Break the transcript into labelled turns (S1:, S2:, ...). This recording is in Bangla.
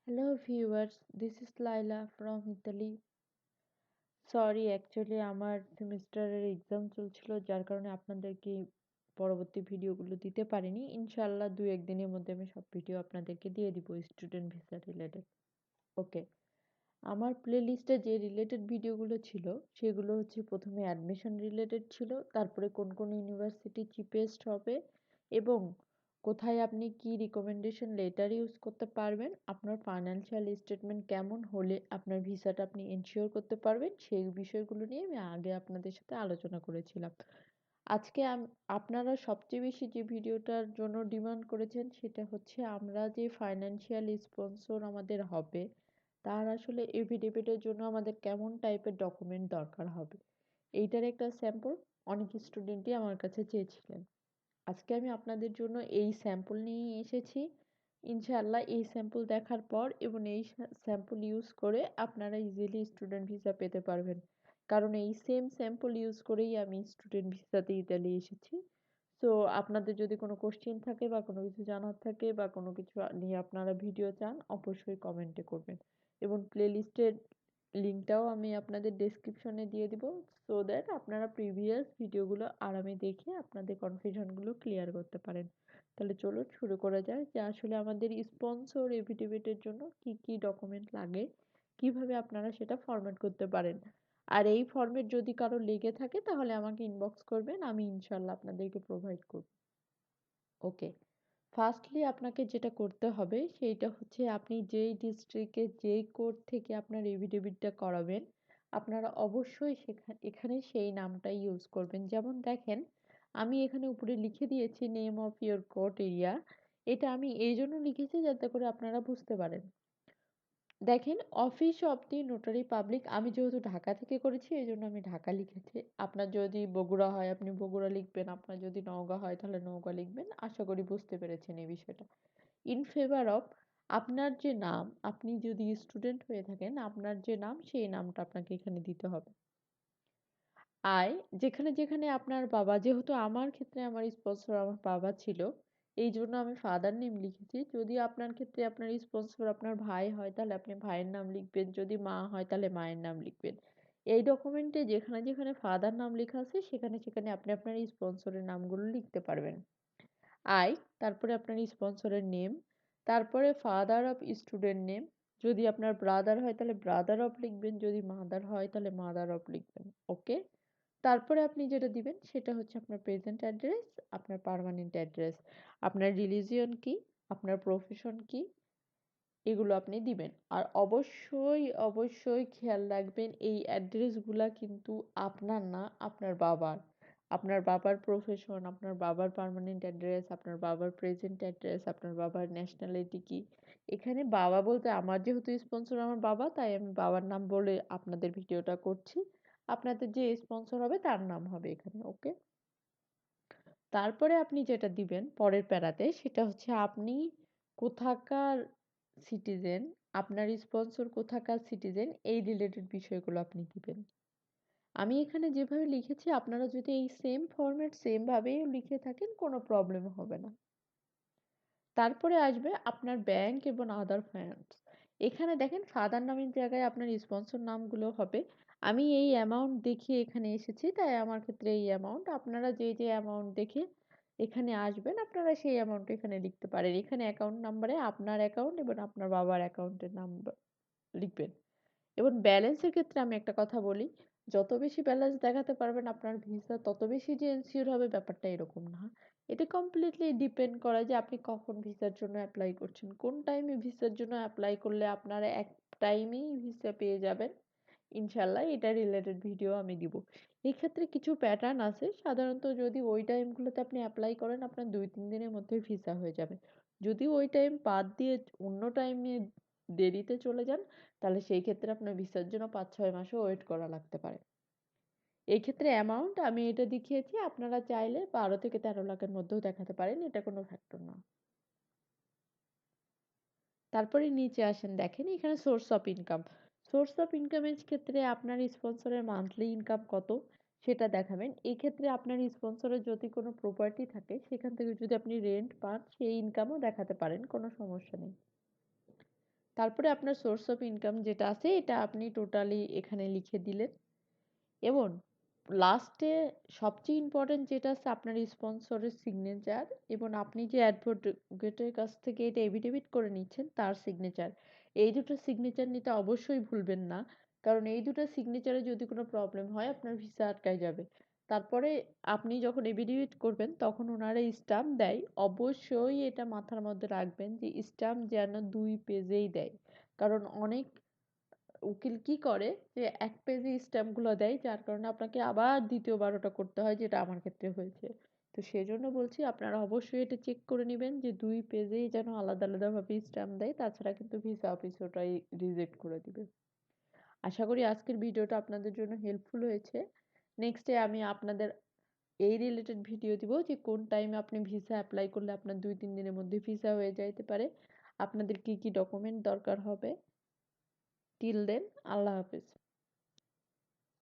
S1: Hello viewers, this is Laila from Italy. Sorry actually আমার সেমিস্টারের এক্সাম চলছিল যার কারণে আপনাদেরকে পরবর্তী ভিডিওগুলো দিতে পারিনি। ইনশাআল্লাহ ২-১ দিনের মধ্যে আমি সব ভিডিও আপনাদেরকে দিয়ে দিব স্টুডেন্ট ভিসা রিলেটেড। ওকে, আমার প্লেলিস্টে যে রিলেটেড ভিডিওগুলো ছিল সেগুলো হচ্ছে প্রথমে অ্যাডমিশন রিলেটেড ছিল, তারপরে কোন কোন ইউনিভার্সিটি চিপেস্ট হবে এবং কোথায় আপনি কি রিকমেন্ডেশন লেটার ইউজ করতে পারবেন, আপনার ফাইন্যান্সিয়াল স্টেটমেন্ট কেমন হলে আপনার ভিসাটা আপনি এনশিওর করতে পারবেন, সেই বিষয়গুলো নিয়ে আমি আগে আপনাদের সাথে আলোচনা করেছিলাম। আজকে আপনারা সবচেয়ে বেশি যে ভিডিওটার জন্য ডিমান্ড করেছেন সেটা হচ্ছে আমরা যে ফাইন্যান্সিয়াল স্পন্সর আমাদের হবে তার আসলে এফিডেভিটের জন্য আমাদের কেমন টাইপের ডকুমেন্ট দরকার হবে, এইটার একটা স্যাম্পল অনেক স্টুডেন্টই আমার কাছে চেয়েছিলেন। আজকে আমি আপনাদের জন্য এই স্যাম্পল নিয়ে এসেছি। ইনশাআল্লাহ এই স্যাম্পল দেখার পর এবং এই স্যাম্পল ইউজ করে আপনারা ইজিলি স্টুডেন্ট ভিসা পেতে পারবেন, কারণ এই সেম স্যাম্পল ইউজ করেই আমি স্টুডেন্ট ভিসাতে ইতালি এসেছি। সো আপনাদের যদি কোনো কোশ্চেন থাকে বা কোনো কিছু জানার থাকে বা কোনো কিছু নিয়ে আপনারা ভিডিও চান অবশ্যই কমেন্টে করবেন এবং প্লেলিস্টের লিঙ্কটাও আমি আপনাদের ডেসক্রিপশনে দিয়ে দিব, সো দ্যাট আপনারা প্রিভিয়াস ভিডিওগুলো আরামে দেখে আপনাদের কনফিউশনগুলো ক্লিয়ার করতে পারেন। তাহলে চলুন শুরু করা যায় যে আসলে আমাদের স্পন্সর এফিডেভিটের জন্য কি কি ডকুমেন্ট লাগে, কিভাবে আপনারা সেটা ফরম্যাট করতে পারেন। আর এই ফরম্যাট যদি কারো লেগে থাকে তাহলে আমাকে ইনবক্স করবেন, আমি ইনশাল্লাহ আপনাদেরকে প্রোভাইড করব। ওকে, ফার্স্টলি আপনাকে যেটা করতে হবে সেইটা হচ্ছে আপনি যেই ডিস্ট্রিক্টে যেই কোর্ট থেকে আপনার এফিডেভিটটা করাবেন আপনারা অবশ্যই এখানে সেই নামটাই ইউজ করবেন। যেমন দেখেন, আমি এখানে উপরে লিখে দিয়েছি name of your court area. এটা আমি এই জন্য লিখেছি যাতে করে আপনারা বুঝতে পারেন। দেখেন, office of the notary public, আমি যেহেতু ঢাকা থেকে করেছি এই জন্য আমি ঢাকা লিখেছি। আপনার যদি বগুড়া হয় আপনি বগুড়া লিখবেন, আপনার যদি নওগাঁ হয় তাহলে নওগাঁ লিখবেন। আশা করি বুঝতে পেরেছেন এই বিষয়টা। ইন ফেভার অফ আপনার যে নাম, আপনি যদি স্টুডেন্ট হয়ে থাকেন আপনার যে নাম সেই নামটা আপনাকে এখানে দিতে হবে। আয়, যেখানে যেখানে আপনার বাবা, যেহেতু আমার ক্ষেত্রে আমার স্পন্সর আমার বাবা ছিল এই জন্য আমি ফাদার নেম লিখেছি। যদি আপনার ক্ষেত্রে আপনার স্পন্সর আপনার ভাই হয় তাহলে আপনি ভাইয়ের নাম লিখবেন, যদি মা হয় তাহলে মায়ের নাম লিখবেন। এই ডকুমেন্টে যেখানে যেখানে ফাদার নাম লেখা আছে সেখানে সেখানে আপনি আপনার স্পন্সরের নামগুলো লিখতে পারবেন। আই, তারপরে আপনার স্পন্সরের নেম, তারপরে ফাদার অফ স্টুডেন্ট নেম, যদি আপনার ব্রাদার হয় তাহলে ব্রাদার অফ লিখবেন, যদি মাদার হয় তাহলে মাদার অফ লিখবেন। ওকে, তারপরে আপনি যেটা দিবেন সেটা হচ্ছে আপনার প্রেজেন্ট অ্যাড্রেস, আপনার পার্মানেন্ট অ্যাড্রেস, আপনার রিলিজিয়ন কি, আপনার প্রফেশন কি, এগুলো আপনি দিবেন। আর অবশ্যই অবশ্যই খেয়াল রাখবেন এই অ্যাড্রেসগুলা কিন্তু আপনার না, আপনার বাবার। আপনার বাবার প্রফেশন, আপনার বাবার পার্মানেন্ট অ্যাড্রেস, আপনার বাবার প্রেজেন্ট অ্যাড্রেস, আপনার বাবার ন্যাশনালিটি কি। এখানে বাবা বলতে আমার যেহেতু স্পন্সর আমার বাবা তাই আমি বাবার নাম বলে আপনাদের ভিডিওটা করছি। আপনাদের যে স্পন্সর হবে তার নাম হবে এখানে। ওকে, তারপরে আপনি যেটা দিবেন পরের প্যারাতে সেটা হচ্ছে আপনি কোথাকার সিটিজেন, আপনার স্পন্সর কোথাকার সিটিজেন, এই রিলেটেড বিষয়গুলো আপনি দিবেন। আমি এখানে যেভাবে লিখেছি আপনারা যদি এই সেম ফরম্যাট সেম ভাবেই লিখে থাকেন কোনো প্রবলেম হবে না। তারপরে আসবে আপনার ব্যাংক এবং আদার ফাইন্যান্স। এখানে দেখেন ফাদার নামের জায়গায় আপনার স্পন্সর নামগুলো হবে। আমি এই অ্যামাউন্ট দেখিয়ে এখানে এসেছি তাই আমার ক্ষেত্রে এই অ্যামাউন্ট, আপনারা যে যে অ্যামাউন্ট দেখে এখানে আসবেন আপনারা সেই অ্যামাউন্ট এখানে লিখতে পারেন। এখানে অ্যাকাউন্ট নাম্বারে আপনার অ্যাকাউন্ট এবং আপনার বাবার অ্যাকাউন্টের নাম্বার লিখবেন। এবং ব্যালেন্সের ক্ষেত্রে আমি একটা কথা বলি, যত বেশি ব্যালেন্স দেখাতে পারবেন আপনার ভিসা তত বেশি যে এনশিওর হবে ব্যাপারটা এরকম না। এটা কমপ্লিটলি ডিপেন্ড করে যে আপনি কখন ভিসার জন্য অ্যাপ্লাই করছেন, কোন টাইমে ভিসার জন্য অ্যাপ্লাই করলে আপনারা এক টাইমেই ভিসা পেয়ে যাবেন। ইনশাল্লাহ এটা রিলেটেড ভিডিও আমি দিব। এই ক্ষেত্রে কিছু প্যাটার্ন আছে, সাধারণত যদি ওই টাইমগুলোতে আপনি অ্যাপ্লাই করেন আপনার ২-৩ দিনের মধ্যে ভিসা হয়ে যাবে। যদি ওই টাইম বাদ দিয়ে অন্য টাইমে দেরিতে চলে যান তাহলে সেই ক্ষেত্রে আপনার ভিসার জন্য ৫-৬ মাসও ওয়েট করা লাগতে পারে। এই ক্ষেত্রে অ্যামাউন্ট আমি এটা দেখিয়েছি, আপনারা চাইলে ১২ থেকে ১৩ লাখের মধ্যেও দেখাতে পারেন, এটা কোনো ফ্যাক্টর না। তারপরে নিচে আসেন, দেখেন এখানে source of income. Source of ইনকামের ক্ষেত্রে আপনার স্পন্সরের মান্থলি ইনকাম কত সেটা দেখাবেন। এই ক্ষেত্রে আপনার স্পন্সরের যদি কোনো প্রপার্টি থাকে সেখান থেকে যদি আপনি রেন্ট পান সেই ইনকামও দেখাতে পারেন, কোনো সমস্যা নেই। তারপরে আপনার সোর্স অফ ইনকাম যেটা আছে এটা আপনি টোটালি এখানে লিখে দিলেন। এবং লাস্টে সবচেয়ে ইম্পর্টেন্ট যেটা আছে আপনার স্পন্সরের সিগনেচার এবং আপনি যে অ্যাডভোকেটের কাছ থেকে এটা এফিডেভিট করে নিচ্ছেন তার সিগনেচার। এই দুটো সিগনেচার নিতে অবশ্যই ভুলবেন না, কারণ এই দুটো সিগনেচারে যদি কোনো প্রবলেম হয় আপনার ভিসা আটকায় যাবে। তারপরে আপনি যখন এফিডেভিট করবেন তখন ওনারা স্টাম্প দেয়, অবশ্যই এটা মাথার মধ্যে রাখবেন যে স্টাম্প যেন 2 পেজেই দেয়। কারণ অনেক উকিল কি করে যে 1 পেজে স্ট্যাম্পগুলো দেয়, যার কারণে আপনাকে আবার দ্বিতীয়বার ওটা করতে হয়, যেটা আমার ক্ষেত্রে হয়েছে। তো সেজন্য বলছি আপনারা অবশ্যই এটা চেক করে নেবেন যে 2 পেজেই যেন আলাদা আলাদাভাবে স্ট্যাম্প দেয়, তাছাড়া কিন্তু ভিসা অফিস ওটাই রিজেক্ট করে দিবে। আশা করি আজকের ভিডিওটা আপনাদের জন্য হেল্পফুল হয়েছে। নেক্সটে আমি আপনাদের এই রিলেটেড ভিডিও দিব যে কোন টাইমে আপনি ভিসা অ্যাপ্লাই করলে আপনার 2-3 দিনের মধ্যে ভিসা হয়ে যাইতে পারে, আপনাদের কি কি ডকুমেন্ট দরকার হবে। টিল দেন, আল্লাহ হাফেজ।